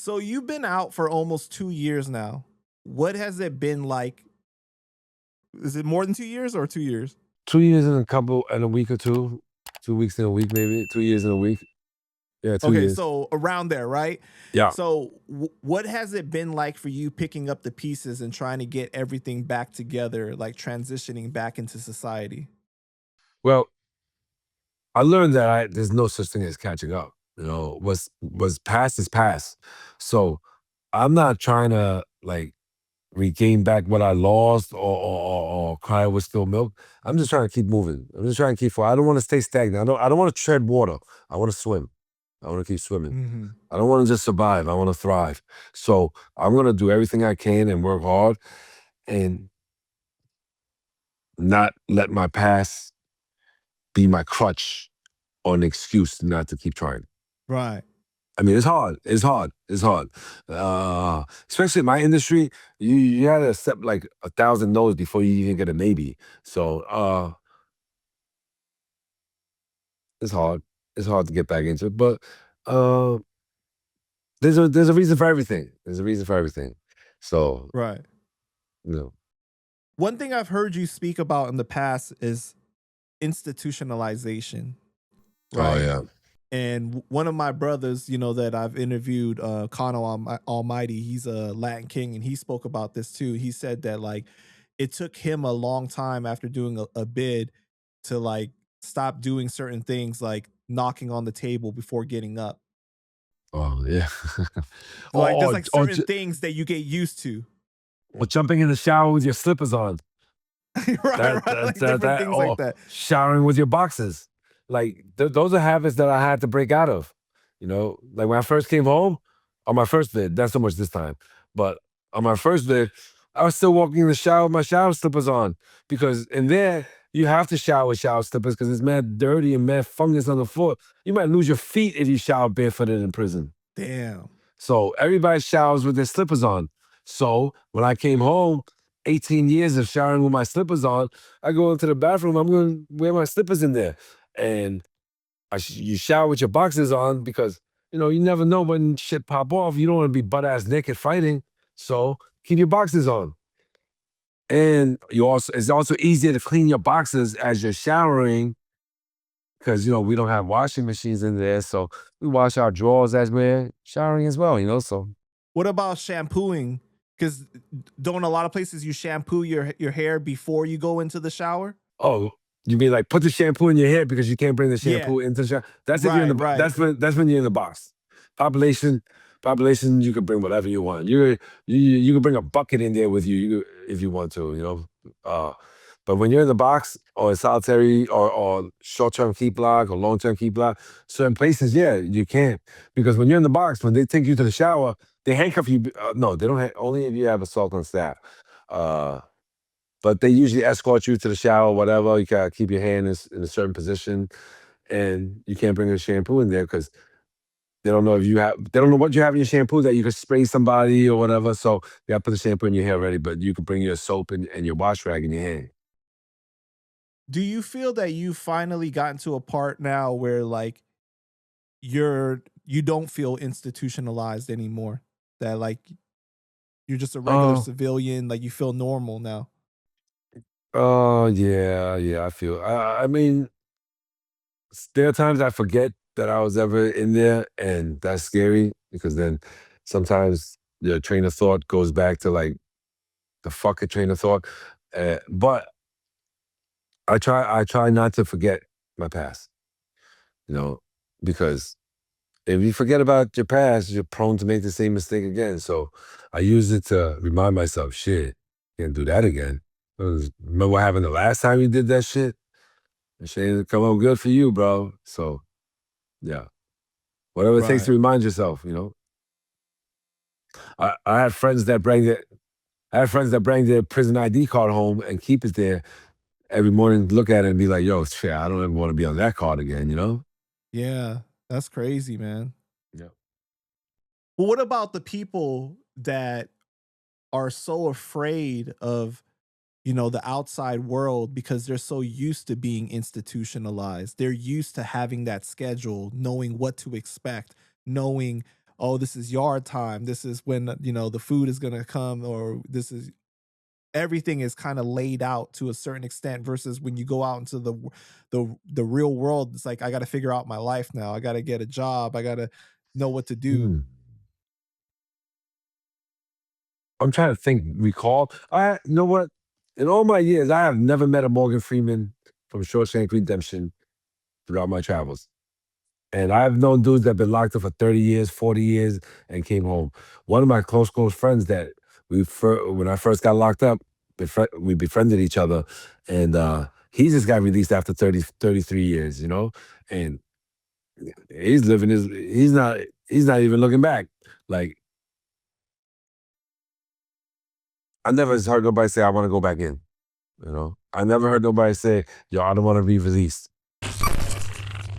So you've been out for almost 2 years now. What has it been like? Is it more than 2 years or 2 years? 2 years and a week or two. 2 weeks in a week, maybe. 2 years in a week. Yeah, 2 Okay, years. so around there, right? Yeah. So what has it been like for you picking up the pieces and trying to get everything back together, like transitioning back into society? Well, I learned that there's no such thing as catching up. Was past is past. So I'm not trying to like regain back what I lost or cry with spilled milk. I'm just trying to keep moving. I'm just trying to keep forward. I don't want to stay stagnant. I don't want to tread water. I want to swim. I want to keep swimming. Mhm. I don't want to just survive. I want to thrive. So I'm gonna do everything I can and work hard and not let my past be my crutch or an excuse not to keep trying. Right. I mean, it's hard. It's hard. It's hard. Especially in my industry, you had to accept like 1,000 no's before you even get a maybe. So it's hard. It's hard to get back into it. But uh, there's a reason for everything. There's a reason for everything. So Right. you know, One thing I've heard you speak about in the past is institutionalization, oh right? yeah. And one of my brothers, that I've interviewed, Connell Almighty, he's a Latin king, and he spoke about this too. He said that like it took him a long time after doing a bid to like stop doing certain things like knocking on the table before getting up. Oh yeah. Like there's or, like or, certain things that you get used to. or jumping in the shower with your slippers on. Right, That right. that Like that, different that things like or that. showering with your boxes. Like those are habits that I had to break out of. Like when I first came home on my first vid, not so much this time, but on my first vid, I was still walking in the shower with my shower slippers on because in there you have to shower with shower slippers because it's mad dirty and mad fungus on the floor. You might lose your feet if you shower barefooted in prison. Damn. So everybody showers with their slippers on. So when I came home, 18 years of showering with my slippers on, I go into the bathroom, I'm going to wear my slippers in there. And you shower with your boxers on because, you never know when shit pop off. You don't want to be butt ass naked fighting. So keep your boxers on. And it's also easier to clean your boxers as you're showering because, we don't have washing machines in there. So we wash our drawers as we're showering as well. So What about shampooing? Because don't a lot of places you shampoo your hair before you go into the shower? oh, you mean like put the shampoo in your hair because you can't bring the Yeah. shampoo into the shower? That's if you're in Right, the right. that's when you're in the box. Population, population, you can bring whatever you want. You can bring a bucket in there with you, if you want to. But when you're in the box or in solitary or short-term keep block or long-term keep block, certain places, yeah, you can't because when you're in the box, when they take you to the shower, they handcuff you. No, they don't. Only if you have assault on staff. Uh, but they usually escort you to the shower, whatever. You gotta keep your hand in a certain position, and you can't bring a shampoo in there because they don't know what you have in your shampoo that you could spray somebody or whatever. So you gotta put the shampoo in your hair already, but you can bring your soap and your wash rag in your hand. Do you feel that you finally gotten to a part now where like you don't feel institutionalized anymore? That like you're just a regular Oh, civilian, like you feel normal now? oh yeah, yeah. I feel. I mean, there are times I forget that I was ever in there, and that's scary because then sometimes your train of thought goes back to like the fucking train of thought. But I try not to forget my past, you know, because if you forget about your past, you're prone to make the same mistake again. So I use it to remind myself, shit, can't do that again. Remember what happened the last time you did that shit? That shit ain't come out good for you, bro. So yeah, whatever it takes Right. to remind yourself. I had friends that bring their prison ID card home and keep it there every morning, look at it and be like, yo, shit, I don't ever want to be on that card again. Yeah. That's crazy, man. Yeah. But what about the people that are so afraid of the outside world because they're so used to being institutionalized. They're used to having that schedule, knowing what to expect, knowing oh, this is yard time. This is when, the food is gonna come, or this is everything is kind of laid out to a certain extent versus when you go out into the real world, it's like I got to figure out my life now. I got to get a job. I got to know what to do. Hmm. I'm trying to think, recall. You know what? In all my years, I have never met a Morgan Freeman from Shawshank Redemption throughout my travels. And I've known dudes that been locked up for 30 years, 40 years, and came home. One of my close friends that when I first got locked up, we befriended each other, and he just got released after 33 years, and he's not even looking back. Like, I never heard nobody say, I want to go back in. I never heard nobody say, yo, I don't want to be released.